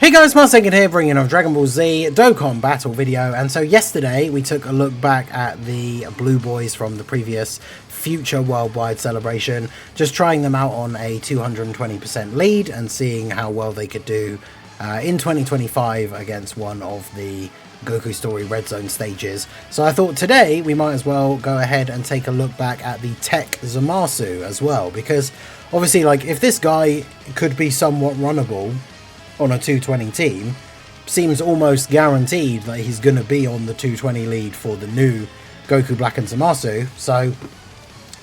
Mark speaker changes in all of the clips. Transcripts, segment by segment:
Speaker 1: Hey guys, Mark2nd here, bringing on Dragon Ball Z Dokkan battle video. And so yesterday we took a look back at the Blue Boys from the previous Future Worldwide celebration, just trying them out on a 220% lead and seeing how well they could do in 2025 against one of the Goku Story Red Zone stages. So I thought today we might as well go ahead and take a look back at the TEQ Zamasu as well, because obviously, like, if this guy could be somewhat runnable on a 220 team, seems almost guaranteed that he's going to be on the 220 lead for the new Goku Black and Zamasu. So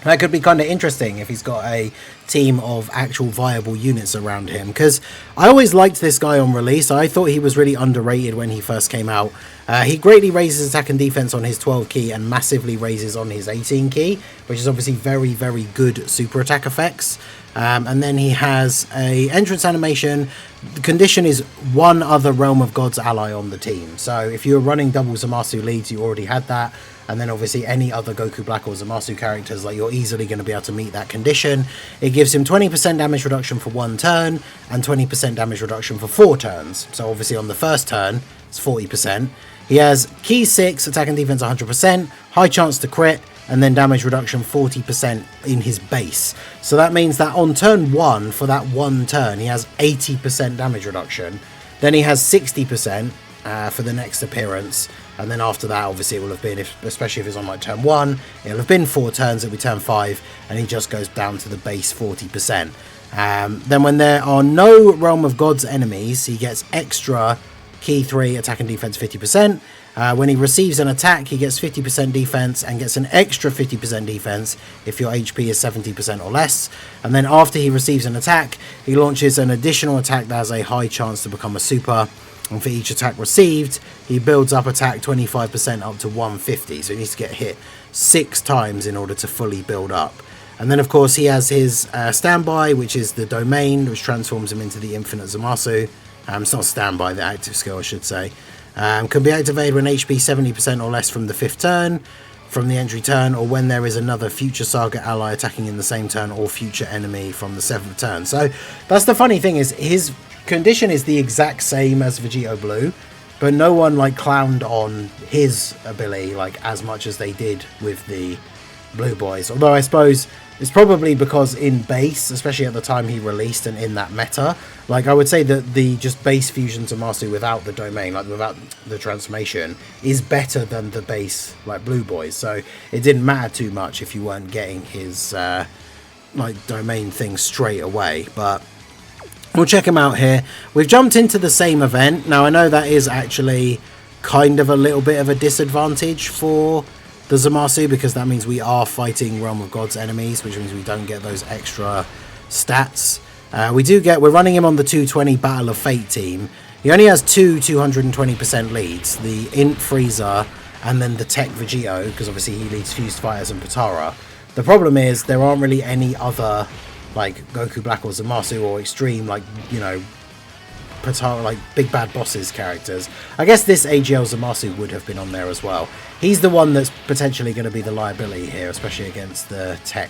Speaker 1: that could be kind of interesting if he's got a team of actual viable units around him, because I always liked this guy on release. I thought he was really underrated when he first came out. He greatly raises attack and defense on his 12 key and massively raises on his 18 key, which is obviously very, very good super attack effects. And then he has a entrance animation. The condition is one other Realm of Gods ally on the team. So if you're running double Zamasu leads, you already had that. And then obviously any other Goku Black or Zamasu characters, like, you're easily going to be able to meet that condition. It gives him 20% damage reduction for 1 turn and 20% damage reduction for 4 turns. So obviously on the first turn, it's 40%. He has key 6, attack and defense 100%, high chance to crit, and then damage reduction 40% in his base. So that means that on turn 1, for that 1 turn, he has 80% damage reduction. Then he has 60% for the next appearance. And then after that, obviously, it will have been, especially if it's on like turn 1, it'll have been 4 turns, it'll be turn 5, and he just goes down to the base 40%. Then when there are no Realm of Gods enemies, he gets extra key 3, attack and defense 50%. When he receives an attack, he gets 50% defense and gets an extra 50% defense if your HP is 70% or less. And then after he receives an attack, he launches an additional attack that has a high chance to become a super. And for each attack received, he builds up attack 25% up to 150. So he needs to get hit 6 times in order to fully build up. And then, of course, he has his standby, which is the domain, which transforms him into the Infinite Zamasu. It's not standby, the active skill, I should say. Can be activated when HP 70% or less from the 5th turn, from the entry turn, or when there is another Future Saga ally attacking in the same turn, or future enemy from the 7th turn. So that's the funny thing, is his condition is the exact same as Vegito Blue, but no one like clowned on his ability like as much as they did with the Blue Boys. Although I suppose it's probably because in base, especially at the time he released and in that meta, like, I would say that the just base Fusion Zamasu without the domain, like without the transformation, is better than the base like Blue Boys. So it didn't matter too much if you weren't getting his like domain thing straight away. But we'll check him out here. We've jumped into the same event. Now I know that is actually kind of a little bit of a disadvantage for the Zamasu, because that means we are fighting Realm of Gods enemies, which means we don't get those extra stats. We're running him on the 220 Battle of Fate team. He only has 2 220% leads, the Int Frieza and then the TEQ Vegito, because obviously he leads Fused Fighters and Potara. The problem is there aren't really any other like Goku Black or Zamasu or Extreme, like, you know, Potara, like big bad bosses characters. I guess this AGL Zamasu would have been on there as well. He's the one that's potentially going to be the liability here, especially against the TEQ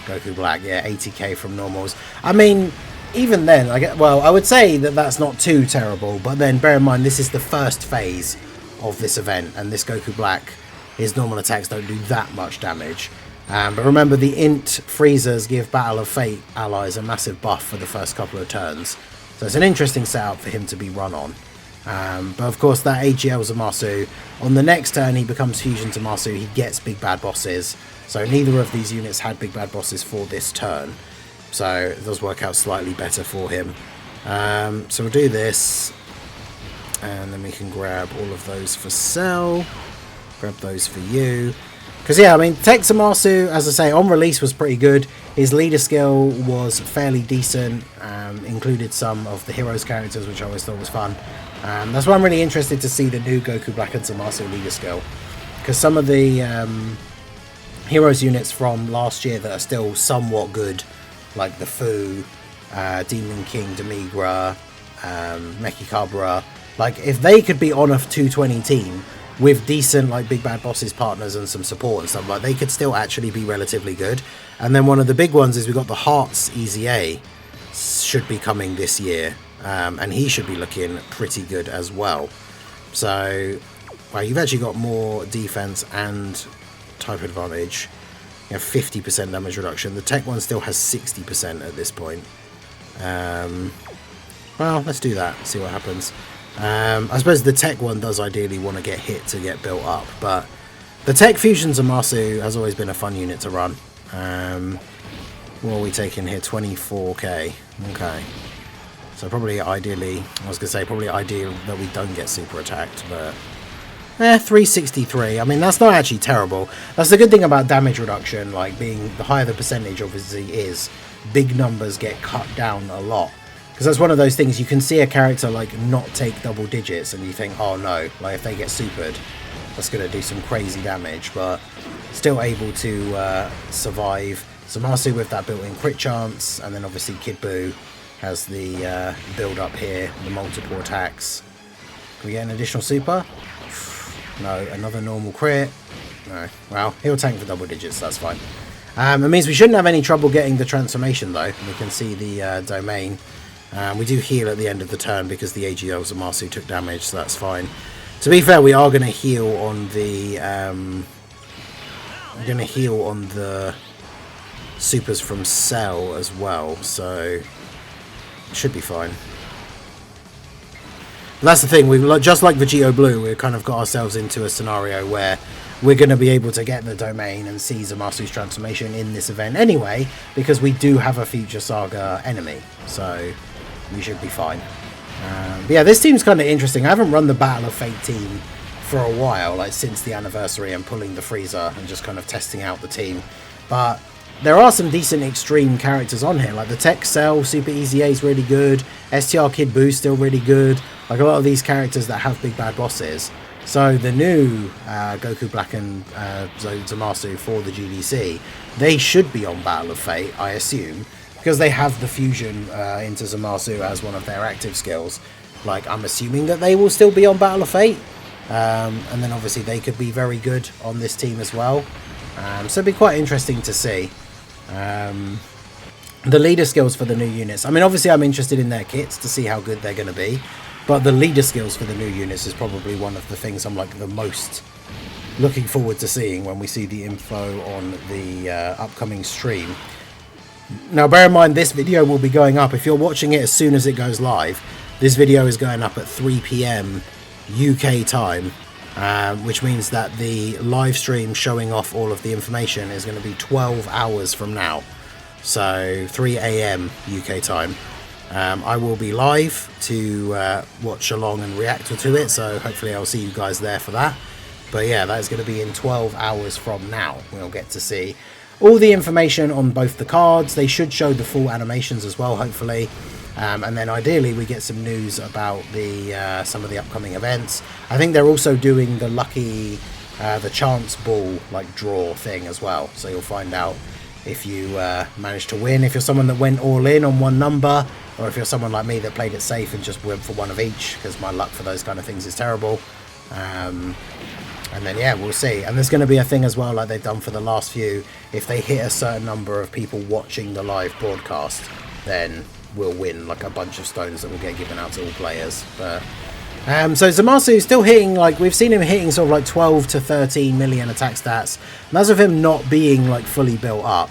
Speaker 1: Goku Black. Yeah, 80k from normals. I mean, even then, I would say that that's not too terrible, but then bear in mind this is the first phase of this event, and this Goku Black, his normal attacks don't do that much damage. But remember, the Int Freezers give Battle of Fate allies a massive buff for the first couple of turns. So it's an interesting setup for him to be run on. But of course, that AGL Zamasu, on the next turn he becomes Fusion Zamasu, he gets big bad bosses. So neither of these units had big bad bosses for this turn. So it does work out slightly better for him. So we'll do this. And then we can grab all of those for Cell. Grab those for you. Because, yeah, I mean, TEQ Zamasu, as I say, on release was pretty good. His leader skill was fairly decent, included some of the heroes characters, which I always thought was fun. That's why I'm really interested to see the new Goku Black and Zamasu leader skill. Because some of the heroes units from last year that are still somewhat good, like the Fu, Demon King, Demigra, Mechikabra, like, if they could be on a 220 team with decent like big bad bosses partners and some support and stuff, like, they could still actually be relatively good. And then one of the big ones is we've got the Hearts EZA, should be coming this year. and he should be looking pretty good as well. So, well, you've actually got more defense and type advantage. You have 50% damage reduction. The tech one still has 60% at this point. Well, let's do that, see what happens. I suppose the tech one does ideally want to get hit to get built up, but the tech fusion Zamasu has always been a fun unit to run. What are we taking here? 24k. Okay. So probably ideally, I was going to say probably ideal that we don't get super attacked, but 363. I mean, that's not actually terrible. That's the good thing about damage reduction, like being the higher the percentage obviously is, big numbers get cut down a lot. Because that's one of those things, you can see a character like not take double digits and you think, oh no, like if they get supered, that's going to do some crazy damage, but still able to survive. Zamasu with that built-in crit chance, and then obviously Kid Buu has the build up here, the multiple attacks. Can we get an additional super? No, another normal crit. No, well, he'll tank for double digits, that's fine. It means we shouldn't have any trouble getting the transformation though. We can see the domain. We do heal at the end of the turn because the AGL Zamasu took damage, so that's fine. To be fair, we are going to heal on the supers from Cell as well, so it should be fine. But that's the thing, we've just like Vegito Blue, we've kind of got ourselves into a scenario where we're going to be able to get the domain and see Zamasu's transformation in this event anyway, because we do have a Future Saga enemy, so we should be fine. But yeah, this team's kind of interesting. I haven't run the Battle of Fate team for a while, like since the anniversary and pulling the freezer and just kind of testing out the team. But there are some decent extreme characters on here, like the Tech Cell, Super Easy A is really good, STR Kid Buu still really good, like a lot of these characters that have big bad bosses. So the new Goku Black and Zamasu for the GDC, they should be on Battle of Fate, I assume, because they have the fusion into Zamasu as one of their active skills. Like, I'm assuming that they will still be on Battle of Fate, and then obviously they could be very good on this team as well. So it'd be quite interesting to see. The leader skills for the new units, I mean, obviously I'm interested in their kits to see how good they're going to be, but the leader skills for the new units is probably one of the things I'm like the most looking forward to seeing when we see the info on the upcoming stream. Now bear in mind, this video will be going up, if you're watching it as soon as it goes live, this video is going up at 3 PM UK time, which means that the live stream showing off all of the information is going to be 12 hours from now, so 3 AM UK time. I will be live to watch along and react to it, so hopefully I'll see you guys there for that. But yeah, that is going to be in 12 hours from now. We'll get to see all the information on both the cards. They should show the full animations as well, hopefully. And then ideally we get some news about the some of the upcoming events. I think they're also doing the lucky, the chance ball like draw thing as well. So you'll find out if you manage to win, if you're someone that went all in on one number, or if you're someone like me that played it safe and just went for one of each, because my luck for those kind of things is terrible. And then yeah, we'll see. And there's going to be a thing as well, like they've done for the last few, if they hit a certain number of people watching the live broadcast, then we'll win like a bunch of stones that will get given out to all players. But so Zamasu still hitting, like we've seen him hitting sort of like 12 to 13 million attack stats, and that's with him not being like fully built up.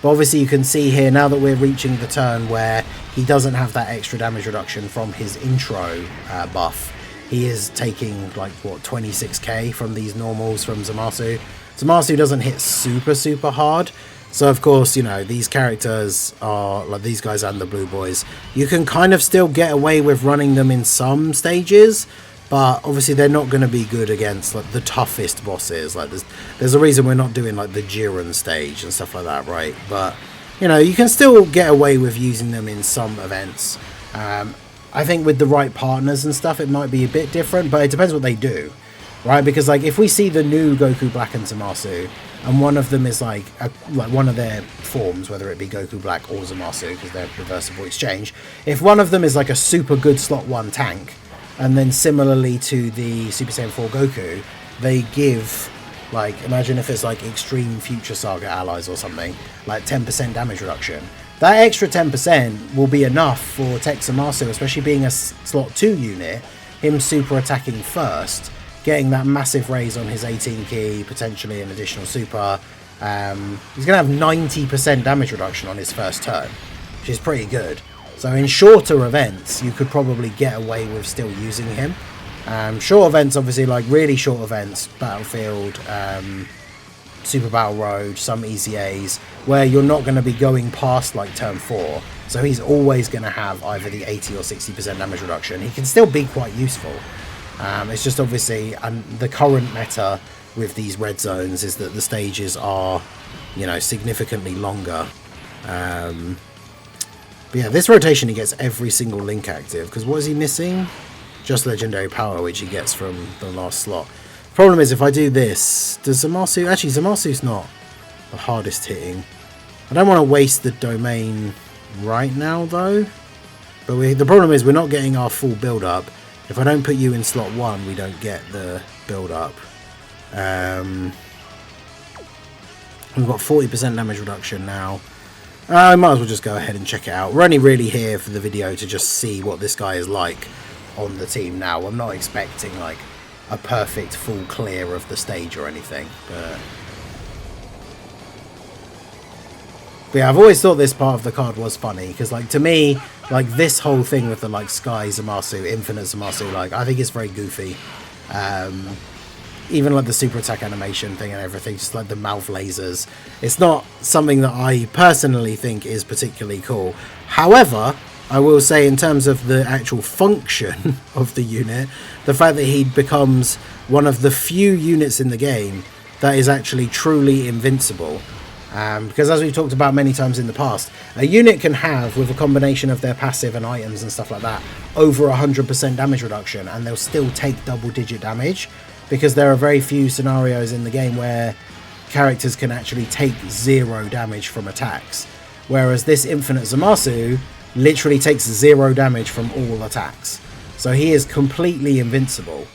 Speaker 1: But obviously you can see here now that we're reaching the turn where he doesn't have that extra damage reduction from his intro buff. He is taking like what, 26k from these normals from Zamasu. Zamasu doesn't hit super hard, so of course, you know, these characters are like these guys and the Blue Boys, you can kind of still get away with running them in some stages, but obviously they're not going to be good against like the toughest bosses. Like there's a reason we're not doing like the Jiren stage and stuff like that, right? But you know, you can still get away with using them in some events. I think with the right partners and stuff, it might be a bit different, but it depends what they do, right? Because like if we see the new Goku Black and Zamasu, and one of them is like one of their forms, whether it be Goku Black or Zamasu, because they're reversible exchange, if one of them is like a super good slot 1 tank, and then similarly to the Super Saiyan 4 Goku, they give, like, imagine if it's like Extreme Future Saga allies or something, like 10% damage reduction. that extra 10% will be enough for TEQ Zamasu, especially being a slot 2 unit, him super attacking first, getting that massive raise on his 18 key, potentially an additional super. He's going to have 90% damage reduction on his first turn, which is pretty good. So in shorter events, you could probably get away with still using him. Short events, obviously, like really short events, Battlefield, Super Battle Road, some ECAs, where you're not going to be going past like turn 4. So he's always going to have either the 80 or 60% damage reduction. He can still be quite useful. It's just obviously the current meta with these red zones is that the stages are, you know, significantly longer. But yeah, this rotation he gets every single link active, because what is he missing? Just legendary power, which he gets from the last slot. Problem is, if I do this, does Zamasu... Actually, Zamasu's not the hardest hitting. I don't want to waste the domain right now, though. But the problem is we're not getting our full build-up. If I don't put you in slot 1, we don't get the build-up. We've got 40% damage reduction now. I might as well just go ahead and check it out. We're only really here for the video to just see what this guy is like on the team now. I'm not expecting like a perfect full clear of the stage or anything. But yeah, I've always thought this part of the card was funny, because like to me, like this whole thing with the like Sky Zamasu, Infinite Zamasu, like I think it's very goofy. Even like the super attack animation thing and everything, just like the mouth lasers, it's not something that I personally think is particularly cool. However, I will say in terms of the actual function of the unit, the fact that he becomes one of the few units in the game that is actually truly invincible. Because as we've talked about many times in the past, a unit can have, with a combination of their passive and items and stuff like that, over 100% damage reduction, and they'll still take double-digit damage, because there are very few scenarios in the game where characters can actually take 0 damage from attacks. Whereas this Infinite Zamasu literally takes 0 damage from all attacks. So he is completely invincible.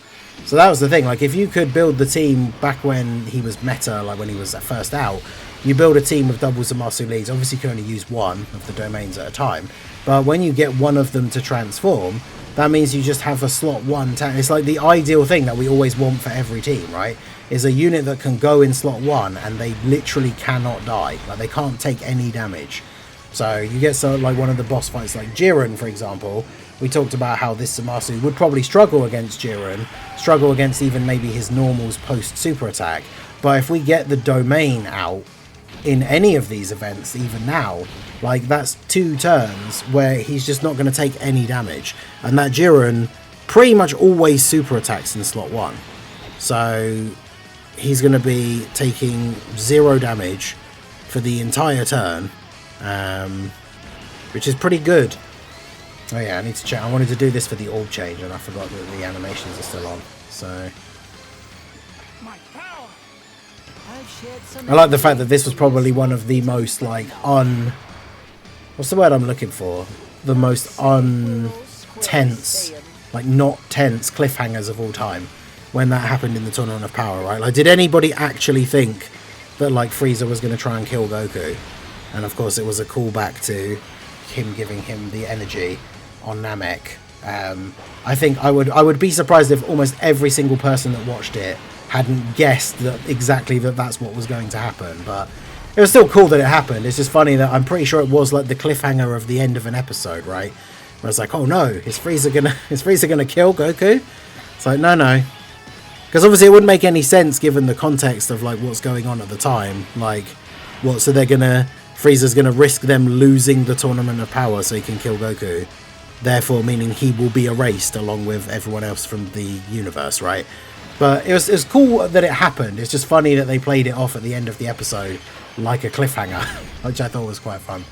Speaker 1: So that was the thing, like if you could build the team back when he was meta, like when he was first out, you build a team of double Zamasu leads. Obviously you can only use one of the domains at a time, but when you get one of them to transform, that means you just have a slot 1 tank. It's like the ideal thing that we always want for every team, right? Is a unit that can go in slot 1 and they literally cannot die. Like they can't take any damage. So you get like one of the boss fights like Jiren, for example. We talked about how this Zamasu would probably struggle against Jiren, struggle against even maybe his normals post super attack. But if we get the domain out in any of these events, even now, like that's 2 turns where he's just not going to take any damage. And that Jiren pretty much always super attacks in slot 1. So he's going to be taking 0 damage for the entire turn, which is pretty good. Oh yeah, I need to check. I wanted to do this for the orb change and I forgot that the animations are still on. So I like the fact that this was probably one of the most like what's the word I'm looking for? The most tense, like not tense cliffhangers of all time when that happened in the Tournament of Power, right? Like did anybody actually think that like Frieza was going to try and kill Goku? And of course it was a callback to him giving him the energy on Namek. I think I would be surprised if almost every single person that watched it hadn't guessed that exactly that's what was going to happen. But it was still cool that it happened. It's just funny that I'm pretty sure it was like the cliffhanger of the end of an episode, right? Where it's like, oh no, is Frieza gonna kill Goku? It's like no. Because obviously it wouldn't make any sense given the context of like what's going on at the time. Like what, so Frieza's gonna risk them losing the Tournament of Power so he can kill Goku. Therefore meaning he will be erased along with everyone else from the universe, right? But it was cool that it happened. It's just funny that they played it off at the end of the episode like a cliffhanger, which I thought was quite fun.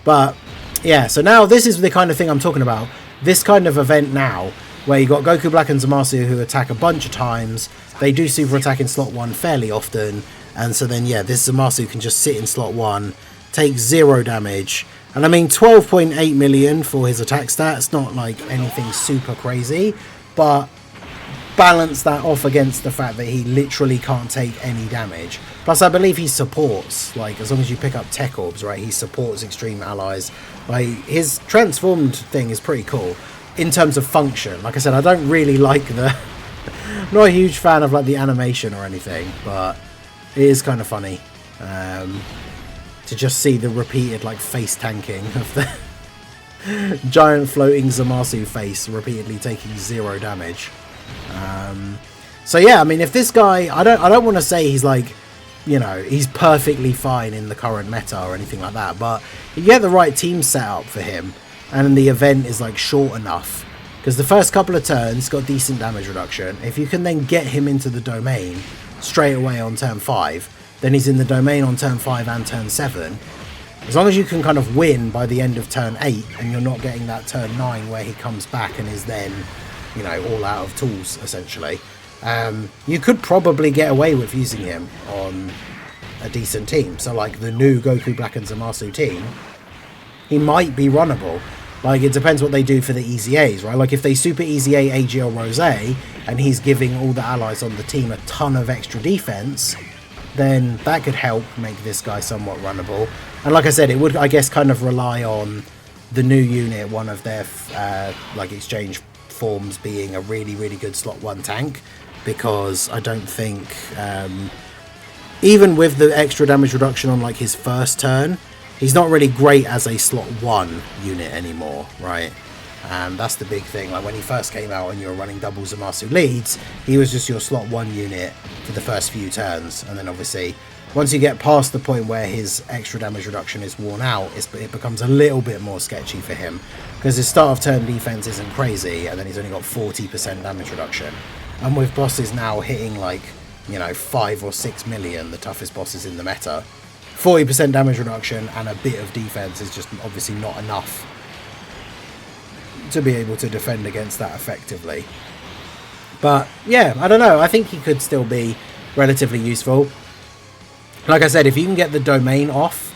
Speaker 1: But yeah, so now this is the kind of thing I'm talking about. This kind of event now, where you got Goku Black and Zamasu who attack a bunch of times. They do super attack in slot 1 fairly often. And so then, yeah, this Zamasu can just sit in slot 1, take 0 damage. And I mean, 12.8 million for his attack stats, not like anything super crazy. But balance that off against the fact that he literally can't take any damage. Plus, I believe he supports, like, as long as you pick up Tech Orbs, right, he supports extreme allies. Like, his transformed thing is pretty cool in terms of function. Like I said, I don't really like the... I'm not a huge fan of, like, the animation or anything, but it is kind of funny to just see the repeated, like, face tanking of the giant floating Zamasu face repeatedly taking 0 damage. So yeah, I mean, if this guy, I don't want to say he's like, you know, he's perfectly fine in the current meta or anything like that, but you get the right team set up for him, and the event is like short enough, because the first couple of turns got decent damage reduction. If you can then get him into the domain straight away on turn 5, then he's in the domain on turn 5 and turn 7. As long as you can kind of win by the end of turn 8, and you're not getting that turn 9 where he comes back and is then, you know, all out of tools, essentially. You could probably get away with using him on a decent team. So, like, the new Goku Black and Zamasu team, he might be runnable. Like, it depends what they do for the Easy A's, right? Like, if they Super Easy A AGL Rose, and he's giving all the allies on the team a ton of extra defense, then that could help make this guy somewhat runnable. And like I said, it would, I guess, kind of rely on the new unit, one of their, like, exchange forms being a really, really good slot 1 tank, because I don't think, even with the extra damage reduction on, like, his first turn, he's not really great as a slot 1 unit anymore, right? And that's the big thing. Like, when he first came out and you were running double Zamasu leads, he was just your slot 1 unit for the first few turns, and then obviously once you get past the point where his extra damage reduction is worn out, it becomes a little bit more sketchy for him, because his start of turn defense isn't crazy, and then he's only got 40% damage reduction. And with bosses now hitting, like, you know, 5 or 6 million, the toughest bosses in the meta, 40% damage reduction and a bit of defense is just obviously not enough to be able to defend against that effectively. But yeah, I don't know, I think he could still be relatively useful. Like I said, if you can get the domain off,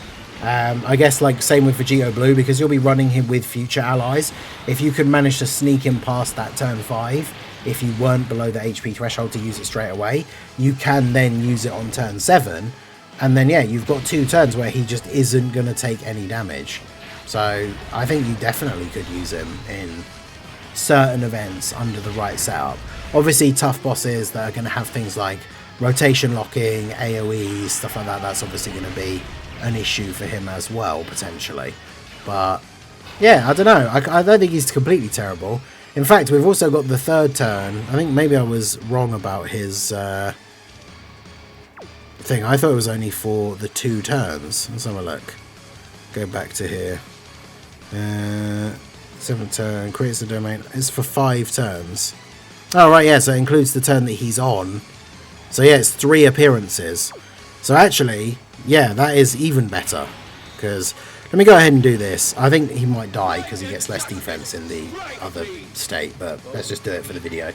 Speaker 1: I guess, like, same with Vegito Blue, because you'll be running him with future allies. If you could manage to sneak him past that turn 5, if you weren't below the HP threshold to use it straight away, you can then use it on turn 7, and then yeah, you've got 2 turns where he just isn't going to take any damage. So I think you definitely could use him in certain events under the right setup. Obviously, tough bosses that are going to have things like rotation locking, AoE, stuff like that, that's obviously going to be an issue for him as well, potentially. But yeah, I don't know, I don't think he's completely terrible. In fact, we've also got the 3rd turn. I think maybe I was wrong about his thing. I thought it was only for the 2 turns. Let's have a look. Go back to here. 7th turn, creates the domain. It's for 5 turns. Oh, right, yeah, so it includes the turn that he's on. So yeah, it's 3 appearances. So actually, yeah, that is even better. Because, let me go ahead and do this. I think he might die because he gets less defense in the other state, but let's just do it for the video.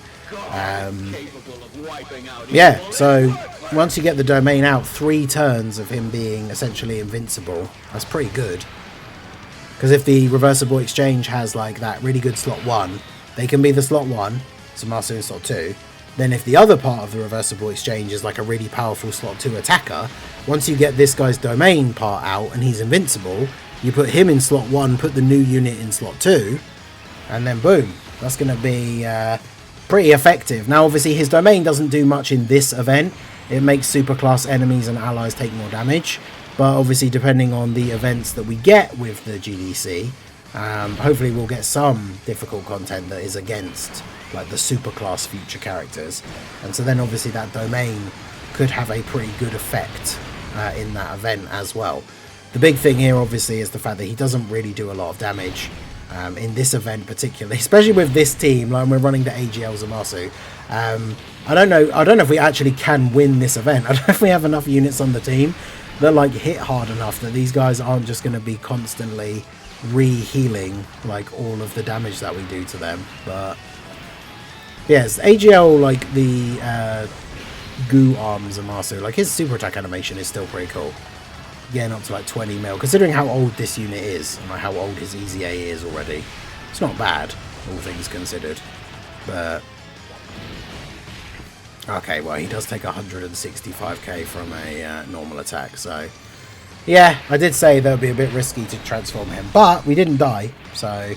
Speaker 1: Yeah, so once you get the domain out, 3 turns of him being essentially invincible, that's pretty good. Because if the reversible exchange has, like, that really good slot 1, they can be the slot 1, Zamasu in slot 2. Then if the other part of the reversible exchange is like a really powerful slot 2 attacker, once you get this guy's domain part out and he's invincible, you put him in slot 1, put the new unit in slot 2, and then boom, that's going to be pretty effective. Now obviously his domain doesn't do much in this event. It makes superclass enemies and allies take more damage, but obviously depending on the events that we get with the GDC, hopefully we'll get some difficult content that is against, like, the superclass future characters, and so then obviously that domain could have a pretty good effect in that event as well. The big thing here obviously is the fact that he doesn't really do a lot of damage in this event particularly, especially with this team. Like, when we're running the AGL Zamasu, I don't know if we actually can win this event. I don't know if we have enough units on the team that, like, hit hard enough that these guys aren't just going to be constantly re-healing, like, all of the damage that we do to them. But yes, AGL, like, the Goo Arm Zamasu, like, his super attack animation is still pretty cool. Getting up to like 20 mil, considering how old this unit is, and like how old his Easy A is already. It's not bad, all things considered. But Okay, well, he does take 165k from a normal attack, so... Yeah, I did say that would be a bit risky to transform him, but we didn't die, so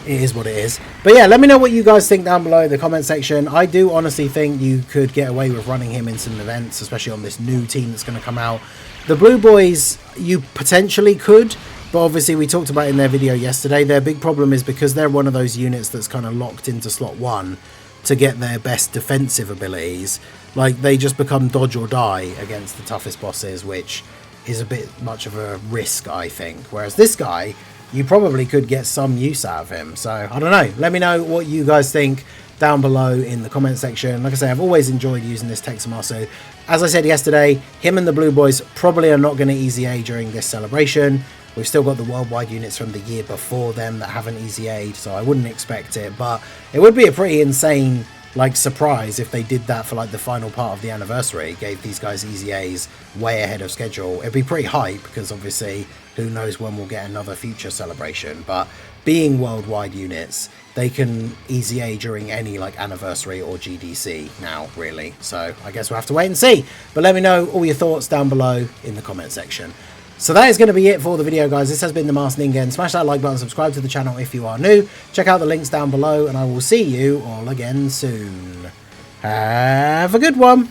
Speaker 1: it is what it is. But yeah, let me know what you guys think down below in the comment section. I do honestly think you could get away with running him in some events, especially on this new team that's going to come out. The Blue Boys, you potentially could, but obviously we talked about in their video yesterday, their big problem is because they're one of those units that's kind of locked into slot 1 to get their best defensive abilities. Like, they just become dodge or die against the toughest bosses, which is a bit much of a risk, I think. Whereas this guy, you probably could get some use out of him. So, I don't know. Let me know what you guys think down below in the comment section. Like I say, I've always enjoyed using this TEQ Zamasu. As I said yesterday, him and the Blue Boys probably are not going to easy A during this celebration. We've still got the worldwide units from the year before them that haven't easy A'd, so I wouldn't expect it. But it would be a pretty insane like surprise if they did that for like the final part of the anniversary, gave these guys easy A's way ahead of schedule. It'd be pretty hype because obviously who knows when we'll get another future celebration, but being worldwide units, they can easy A during any like anniversary or GDC now, really. So I guess we'll have to wait and see. But let me know all your thoughts down below in the comment section. So that is going to be it for the video, guys. This has been the Masked Ningen. Smash that like button, subscribe to the channel if you are new. Check out the links down below, and I will see you all again soon. Have a good one.